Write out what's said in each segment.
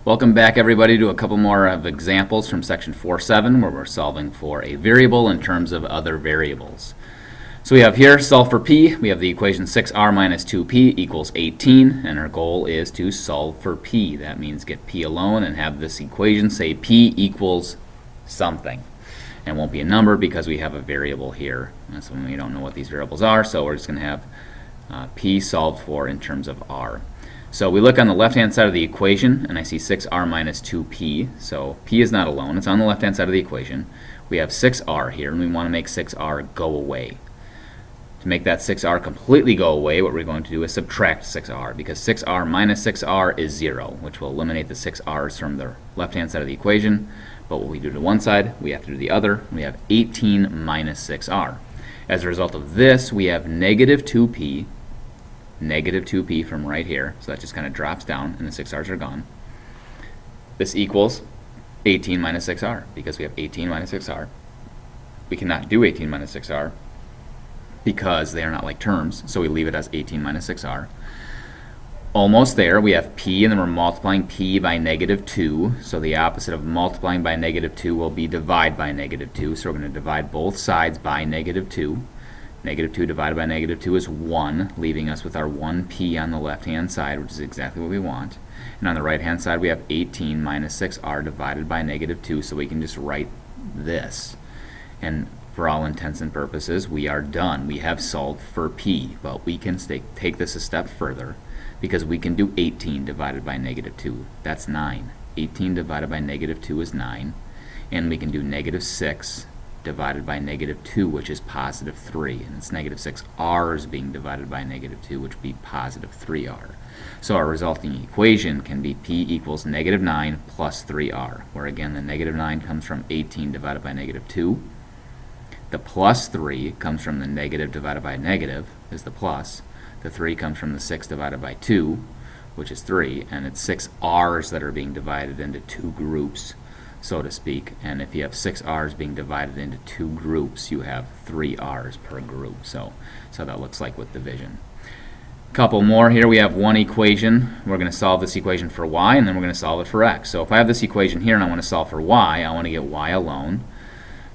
Welcome back, everybody, to a couple more of examples from section 4.7 where we're solving for a variable in terms of other variables. So we have here solve for p. We have the equation 6r minus 2p equals 18, and our goal is to solve for p. That means get p alone and have this equation say p equals something. And it won't be a number because we have a variable here. And so we don't know what these variables are, so we're just going to have p solved for in terms of r. So we look on the left-hand side of the equation, and I see 6r minus 2p. So p is not alone. It's on the left-hand side of the equation. We have 6r here, and we want to make 6r go away. To make that 6r completely go away, what we're going to do is subtract 6r, because 6r minus 6r is 0, which will eliminate the 6r's from the left-hand side of the equation. But what we do to one side, we have to do the other. We have 18 minus 6r. As a result of this, we have negative 2p from right here, so that just kind of drops down and the 6r's are gone. This equals 18 minus 6r, because we have 18 minus 6r. We cannot do 18 minus 6r because they are not like terms, so we leave it as 18 minus 6r. Almost there. We have p, and then we're multiplying p by negative 2, so the opposite of multiplying by negative 2 will be divide by negative 2, so we're going to divide both sides by negative 2. Negative 2 divided by negative 2 is 1, leaving us with our 1p on the left-hand side, which is exactly what we want. And on the right-hand side, we have 18 minus 6r divided by negative 2, so we can just write this. And for all intents and purposes, we are done. We have solved for p, but we can take this a step further, because we can do 18 divided by negative 2. That's 9. 18 divided by negative 2 is 9. And we can do negative 6 divided by negative 2, which is positive 3, and it's negative 6r's being divided by negative 2, which would be positive 3r. So our resulting equation can be p equals negative 9 plus 3r, where again the negative 9 comes from 18 divided by negative 2. The plus 3 comes from the negative divided by negative, is the plus. The 3 comes from the 6 divided by 2, which is 3, and it's 6r's that are being divided into two groups, so to speak. And if you have 6r's being divided into two groups, you have 3r's per group. So that looks like with division. Couple more here. We have one equation. We're going to solve this equation for y, and then we're going to solve it for x. So if I have this equation here and I want to solve for y, I want to get y alone.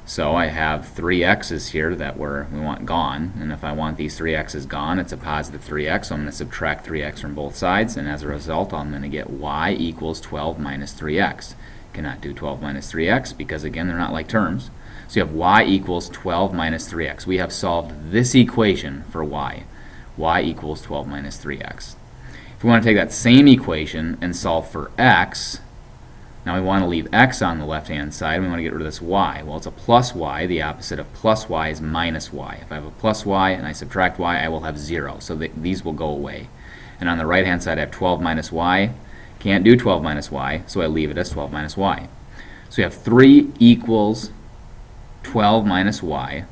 So I have 3x's here that we want gone, and if I want these 3x's gone, it's a positive 3x, so I'm going to subtract 3x from both sides, and as a result I'm going to get y equals 12 minus 3x. Cannot do 12 minus 3x because again they're not like terms. So you have y equals 12 minus 3x. We have solved this equation for y. Y equals 12 minus 3x. If we want to take that same equation and solve for x, now we want to leave x on the left hand side. We want to get rid of this y. Well, it's a plus y. The opposite of plus y is minus y. If I have a plus y and I subtract y, I will have 0. So these will go away. And on the right hand side I have 12 minus y. Can't do 12 minus y, so I leave it as 12 minus y. So we have 3 equals 12 minus y.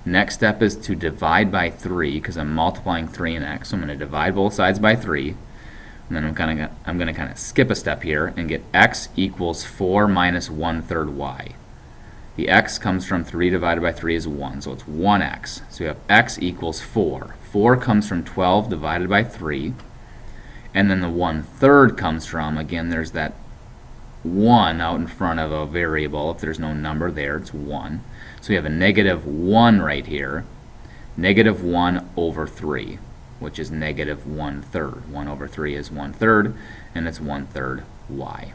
Next step is to divide by 3, because I'm multiplying 3 and x. So I'm going to divide both sides by 3. And then I'm going to kind of skip a step here and get x equals 4 minus 1/3 y. The x comes from 3 divided by 3 is 1, so it's 1x. So we have x equals 4. 4 comes from 12 divided by 3. And then the 1/3 comes from, again, there's that 1 out in front of a variable. If there's no number there, it's 1. So we have a negative 1 right here. Negative 1 over 3, which is negative 1/3. 1 over 3 is 1/3, and it's 1/3 y.